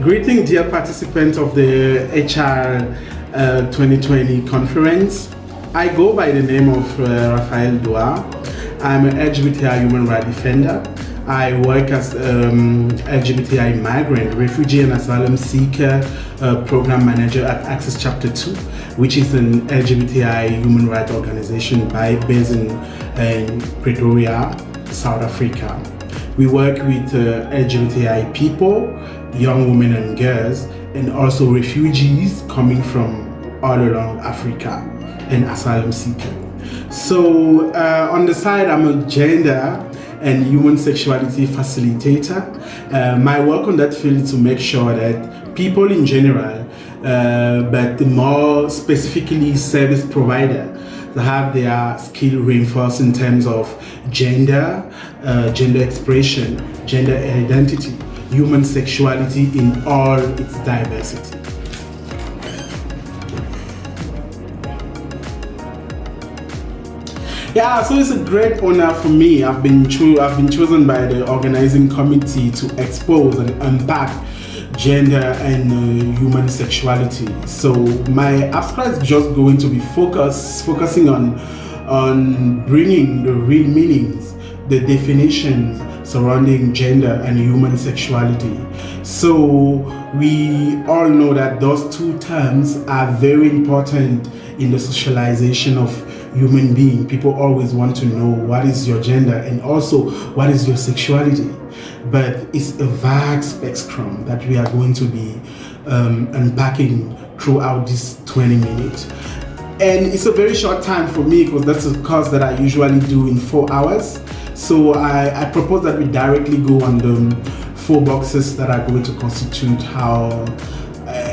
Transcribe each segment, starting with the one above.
Greeting dear participants of the HR 2020 conference. I go by the name of Raphael Doua. I'm an LGBTI human rights defender. I work as LGBTI migrant, refugee and asylum seeker program manager at Access Chapter 2, which is an LGBTI human rights organization based in Pretoria, South Africa. We work with LGBTI people, young women and girls, and also refugees coming from all along Africa and asylum seeker. So on the side, I'm a gender and human sexuality facilitator. My work on that field is to make sure that people in general, but more specifically service provider, have their skill reinforced in terms of gender, gender expression, gender identity, human sexuality in all its diversity. Yeah, so it's a great honor for me. I've been chosen by the organizing committee to expose and unpack gender and human sexuality. So my abstract is just going to be focusing on bringing the real meanings, the definitions surrounding gender and human sexuality. So we all know that those two terms are very important in the socialization of human being. People always want to know what is your gender and also what is your sexuality. But it's a vast spectrum that we are going to be unpacking throughout this 20 minutes. And it's a very short time for me because that's a course that I usually do in 4 hours. So I propose that we directly go on the 4 boxes that are going to constitute our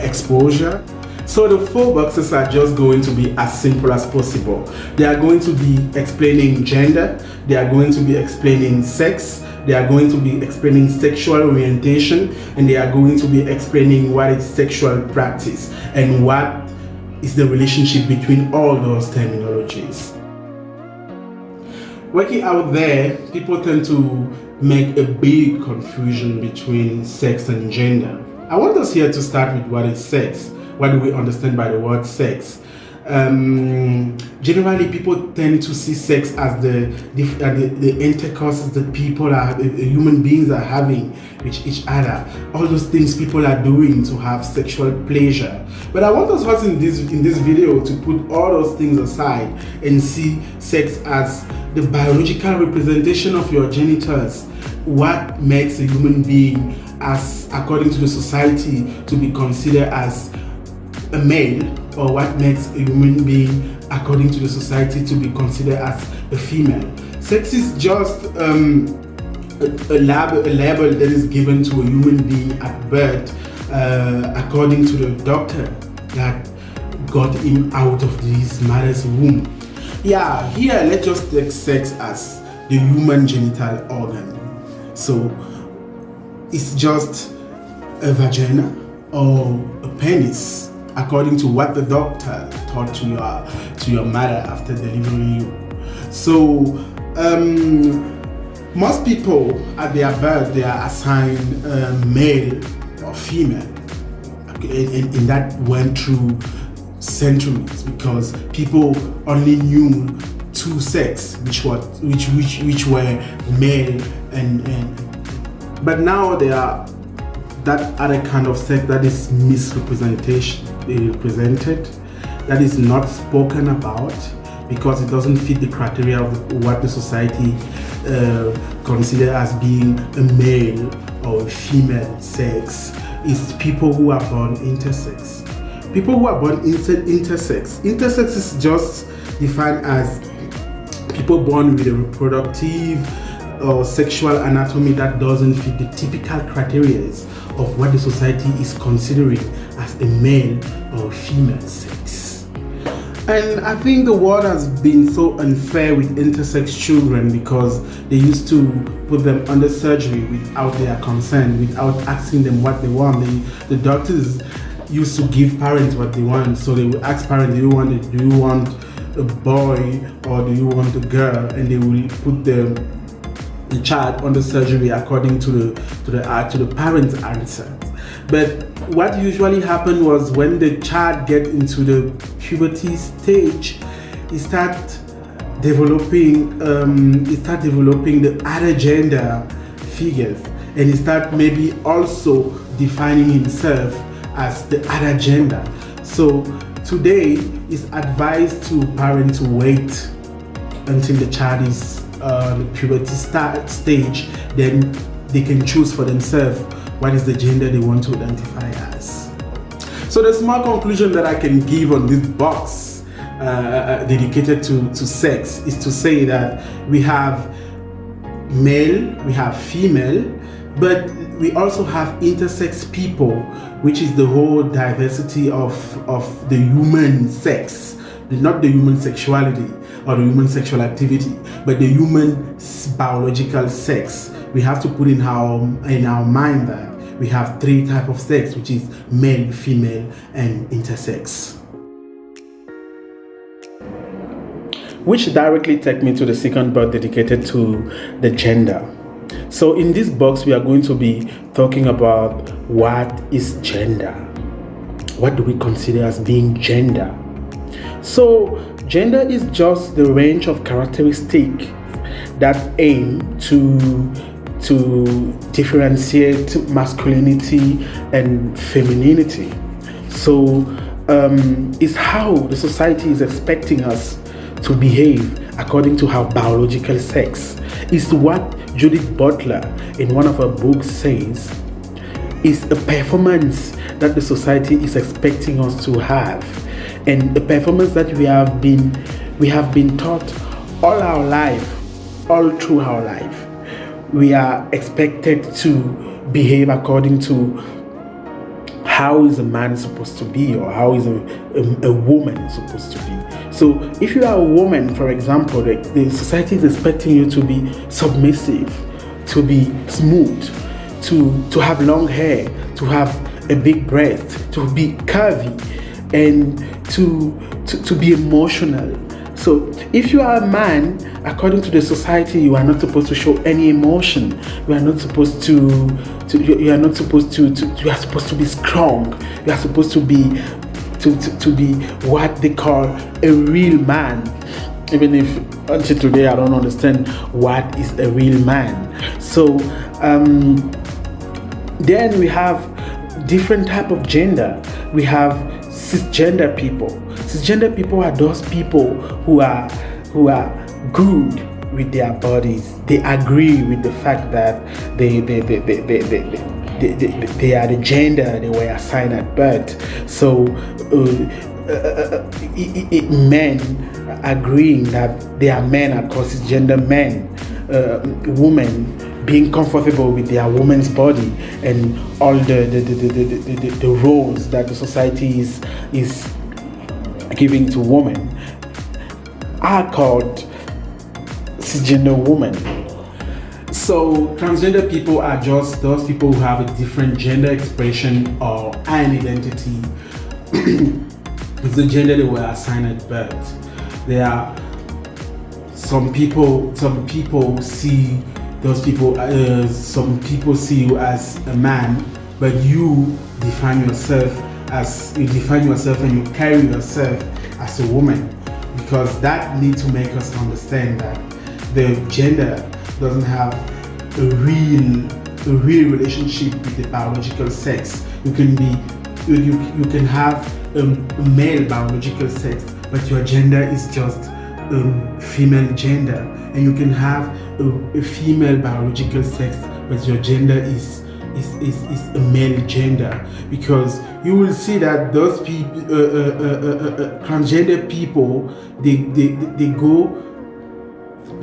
exposure. So the 4 boxes are just going to be as simple as possible. They are going to be explaining gender, they are going to be explaining sex, they are going to be explaining sexual orientation, and they are going to be explaining what is sexual practice and what is the relationship between all those terminologies. Working out there, people tend to make a big confusion between sex and gender. I want us here to start with what is sex. What do we understand by the word sex? Generally, people tend to see sex as the intercourses that human beings are having with each other. All those things people are doing to have sexual pleasure. But I want us in this video to put all those things aside and see sex as the biological representation of your genitals. What makes a human being, as according to the society, to be considered as a male, or what makes a human being according to the society to be considered as a female. Sex is just a label that is given to a human being at birth according to the doctor that got him out of his mother's womb. Yeah, here let's just take sex as the human genital organ. So it's just a vagina or a penis, according to what the doctor taught to your mother after delivering you. So most people at their birth, they are assigned male or female, and that went through centuries because people only knew two sexes, which were male and but now there are that other kind of sex that is misrepresentation. Represented, that is not spoken about because it doesn't fit the criteria of what the society consider as being a male or a female sex. It's people who are born intersex. People who are born intersex. Intersex is just defined as people born with a reproductive or sexual anatomy that doesn't fit the typical criteria of what the society is considering as a male or female sex. And I think the world has been so unfair with intersex children because they used to put them under surgery without their consent, without asking them what they want. The doctors used to give parents what they want, so they would ask parents, do you want a boy or do you want a girl? And they will put the child under surgery according to the parents' answer. But what usually happened was when the child get into the puberty stage, he start developing the other gender figures, and he start maybe also defining himself as the other gender. So today it's advised to parents to wait until the child is the puberty stage, then they can choose for themselves what is the gender they want to identify as. So the small conclusion that I can give on this box dedicated to sex is to say that we have male, we have female, but we also have intersex people, which is the whole diversity of the human sex, not the human sexuality or the human sexual activity, but the human biological sex. We have to put in our mind that we have 3 types of sex, which is male, female, and intersex. Which directly take me to the second box dedicated to the gender. So in this box, we are going to be talking about what is gender. What do we consider as being gender? So gender is just the range of characteristics that aim to differentiate masculinity and femininity. So it's how the society is expecting us to behave according to our biological sex. It's what Judith Butler in one of her books says is a performance that the society is expecting us to have, and a performance that we have been taught all through our life. We are expected to behave according to how is a man supposed to be, or how is a woman supposed to be. So if you are a woman, for example, the society is expecting you to be submissive, to be smooth, to have long hair, to have a big breast, to be curvy, and to be emotional. So if you are a man, according to the society, you are not supposed to show any emotion. You are not supposed you are supposed to be strong. You are supposed to be what they call a real man. Even if until today I don't understand what is a real man. So then we have different type of gender. We have cisgender people. Cisgender people are those people who are good with their bodies. They agree with the fact that they are the gender they were assigned at birth. So men agreeing that they are men are called cisgender men. Women being comfortable with their woman's body, and all the roles that the society is giving to women are called cisgender women. So transgender people are just those people who have a different gender expression or an identity with the gender they were assigned at birth. There are some people see those people, some people see you as a man, but you define yourself and you carry yourself as a woman, because that needs to make us understand that the gender doesn't have a real relationship with the biological sex. You can have a male biological sex, but your gender is just female gender, and you can have a female biological sex, but your gender is a male gender. Because you will see that those people, transgender people, they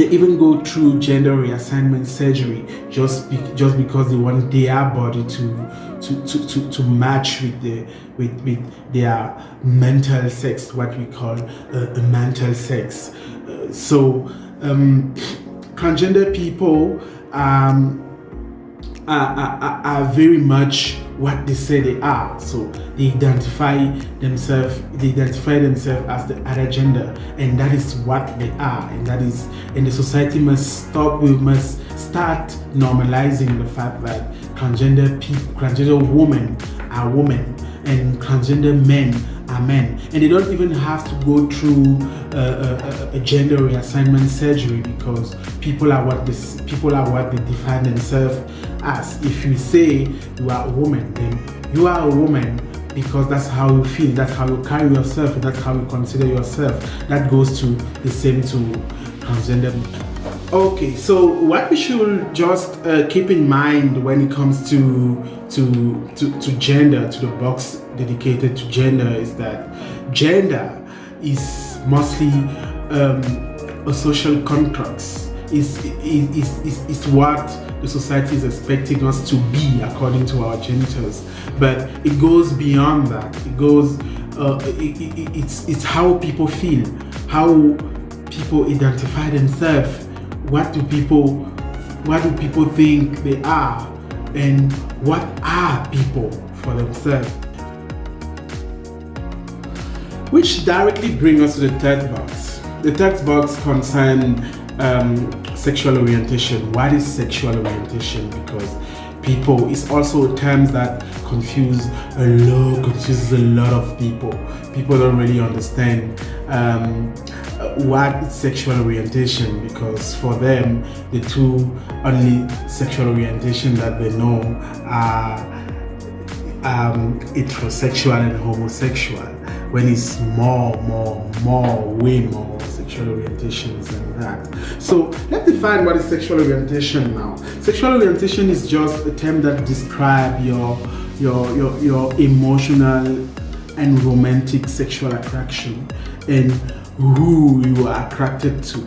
even go through gender reassignment surgery just because they want their body to match with their mental sex, what we call a mental sex. So transgender people are very much what they say they are. So they identify themselves as the other gender, and that is what they are, and the society must start normalizing the fact that transgender women are women and transgender men are men, and they don't even have to go through a gender reassignment surgery, because people are what they define themselves as. If you say you are a woman, then you are a woman because that's how you feel, that's how you carry yourself, and that's how you consider yourself. That goes to the same to transgender. Okay, so what we should just keep in mind when it comes to gender, to the box dedicated to gender, is that gender is mostly a social construct. Is what the society is expecting us to be according to our genitals, but it goes beyond that. It goes, it's how people feel, how people identify themselves. What do people think they are, and what are people for themselves? Which directly brings us to the third box. The third box concerns sexual orientation. What is sexual orientation? Because it's also terms that confuses a lot of people. People don't really understand what is sexual orientation, because for them the two only sexual orientation that they know are heterosexual and homosexual, when it's way more sexual orientations than that. So let's define what is sexual orientation now. Sexual orientation is just a term that describes your emotional and romantic sexual attraction and who you are attracted to.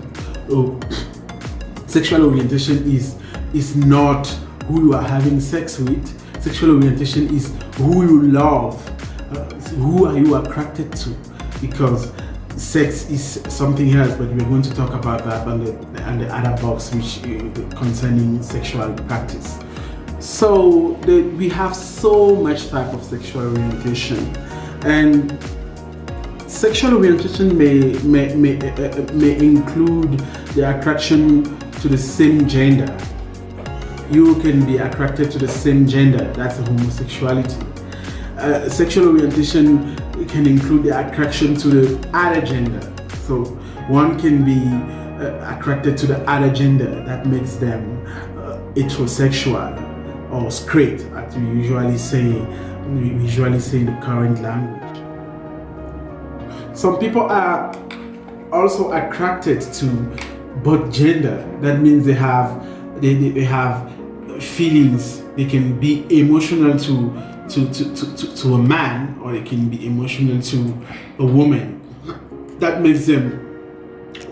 Sexual orientation is not who you are having sex with. Sexual orientation is who you love, who are you attracted to, because sex is something else, but we're going to talk about that on the other box, which concerning sexual practice. So we have so much type of sexual orientation, and sexual orientation may include the attraction to the same gender. You can be attracted to the same gender, that's homosexuality. Sexual orientation can include the attraction to the other gender. So one can be attracted to the other gender, that makes them heterosexual or straight, as we usually say in the current language. Some people are also attracted to both gender. That means they have feelings. They can be emotional to a man, or they can be emotional to a woman. That makes them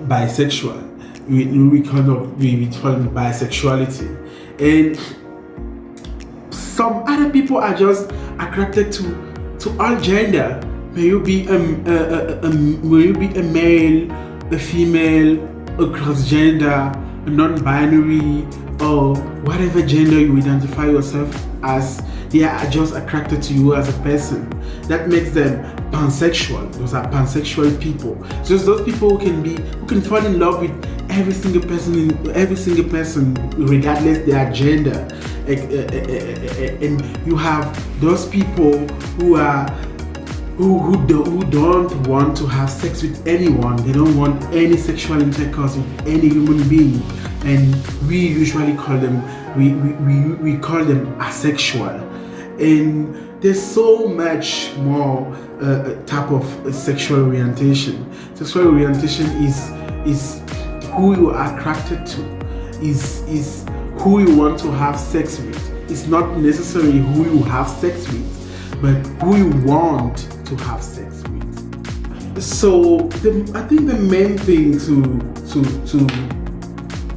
bisexual. We call them bisexuality. And some other people are just attracted to all gender. May you be a male, a female, a transgender, a non-binary, or whatever gender you identify yourself as. They are just attracted to you as a person. That makes them pansexual. Those are pansexual people. So those people who can fall in love with every single person regardless their gender. And you have those people who don't want to have sex with anyone. They don't want any sexual intercourse with any human being, and we usually call them we call them asexual. And there's so much more type of sexual orientation. Sexual orientation is who you are attracted to, is who you want to have sex with. It's not necessarily who you have sex with, but who you want to have sex with. So I think the main thing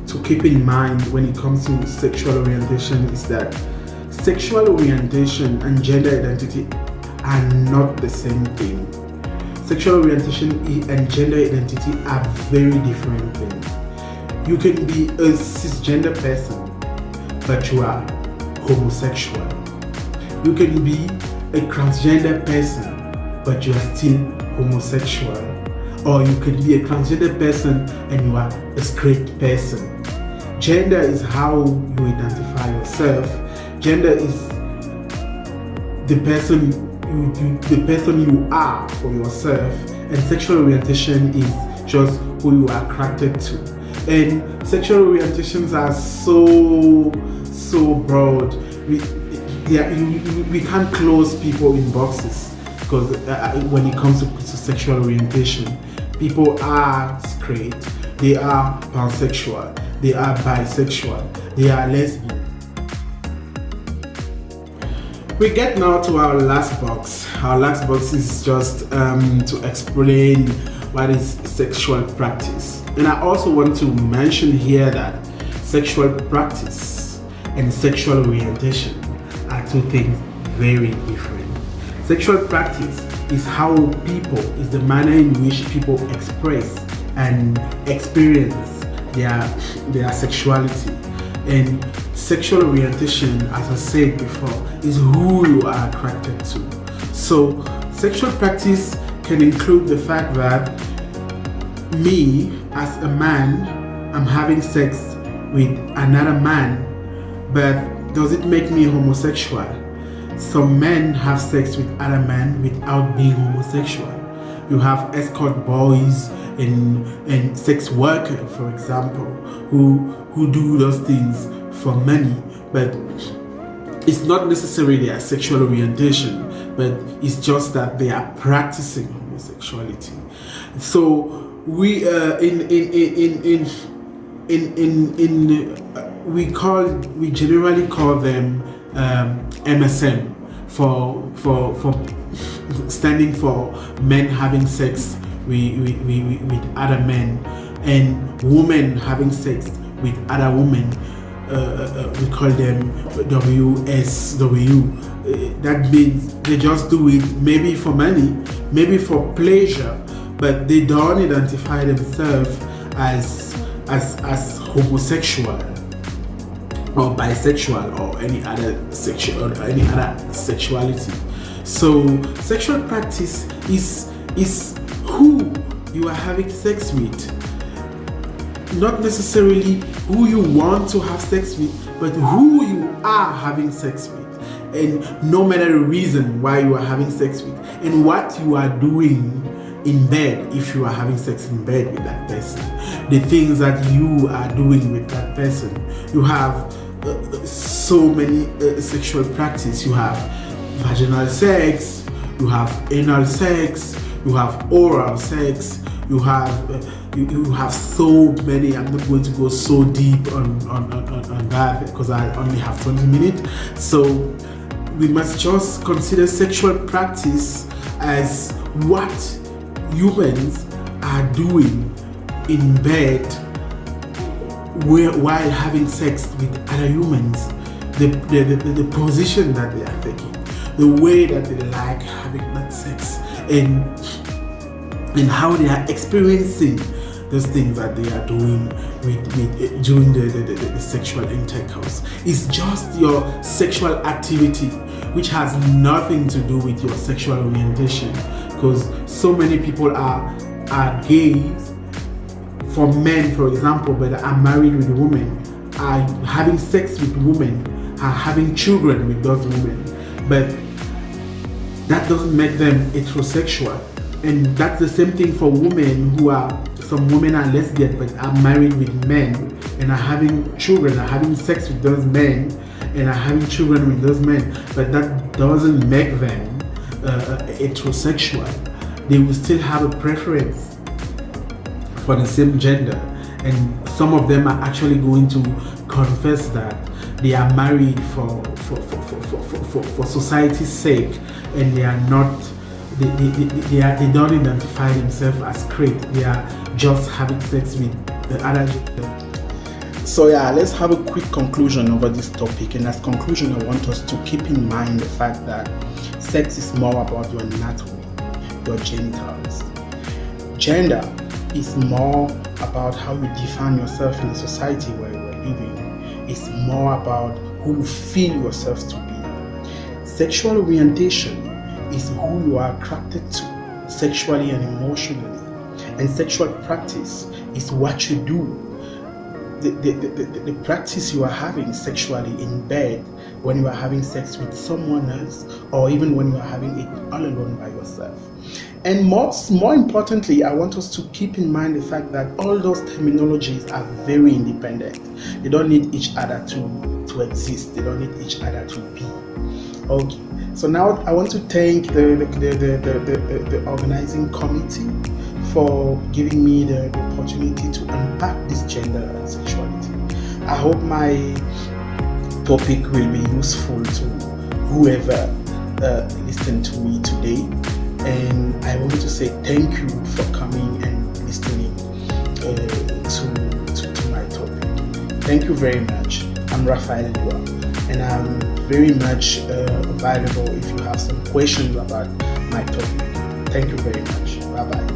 to keep in mind when it comes to sexual orientation is that sexual orientation and gender identity are not the same thing. Sexual orientation and gender identity are very different things. You can be a cisgender person, but you are homosexual. You can be a transgender person, but you are still homosexual. Or you could be a transgender person and you are a straight person. Gender is how you identify yourself. Gender is the person you are for yourself, and sexual orientation is just who you are attracted to. And sexual orientations are so broad. We can't close people in boxes, because when it comes to sexual orientation, people are straight, they are pansexual, they are bisexual, they are lesbian. We get now to our last box. Our last box is just to explain what is sexual practice. And I also want to mention here that sexual practice and sexual orientation are two things very different. Sexual practice is how people, is the manner in which people express and experience their sexuality. And sexual orientation, as I said before, is who you are attracted to. So sexual practice can include the fact that me as a man, I'm having sex with another man, but does it make me homosexual? Some men have sex with other men without being homosexual. You have escort boys and sex workers, for example, who do those things for money, but it's not necessarily their sexual orientation, but it's just that they are practicing homosexuality. So we we generally call them MSM for standing for men having sex with other men, and women having sex with other women. We call them WSW. That means they just do it maybe for money, maybe for pleasure, but they don't identify themselves as homosexual or bisexual or any other sexuality. So sexual practice is who you are having sex with, not necessarily who you want to have sex with, but who you are having sex with, and no matter the reason why you are having sex with, and what you are doing in bed, if you are having sex in bed with that person, the things that you are doing with that person. You have so many sexual practice. You have vaginal sex, you have anal sex, you have oral sex, you have so many. I'm not going to go so deep on that because I only have 20 minutes. So we must just consider sexual practice as what humans are doing in bed while having sex with other humans, the position that they are taking, the way that they like having that sex, and how they are experiencing those things that they are doing during the sexual intercourse. It's just your sexual activity, which has nothing to do with your sexual orientation, because so many people are gays. For men, for example, but are married with women, are having sex with women, are having children with those women, but that doesn't make them heterosexual. And that's the same thing for women who are, some women are lesbian but are married with men and are having children, are having sex with those men and are having children with those men, but that doesn't make them heterosexual. They will still have a preference for the same gender, and some of them are actually going to confess that they are married for society's sake, and they are not. They don't identify themselves as straight. They are just having sex with the other gender. So yeah, let's have a quick conclusion over this topic. And as conclusion, I want us to keep in mind the fact that sex is more about your anatomy, your genitals. Gender is more about how you define yourself in the society where you are living. It's more about who you feel yourself to be. Sexual orientation is who you are attracted to sexually and emotionally. And sexual practice is what you do. The practice you are having sexually in bed, when you are having sex with someone else, or even when you are having it all alone by yourself. And more importantly, I want us to keep in mind the fact that all those terminologies are very independent. They don't need each other to exist. They don't need each other to be. Okay. So now I want to thank the organizing committee for giving me the opportunity to unpack this gender and sexuality. I hope my topic will be useful to whoever listened to me today. And I want to say thank you for coming and listening to my topic. Thank you very much. I'm Raphael Doua, and I'm very much available if you have some questions about my topic. Thank you very much. Bye-bye.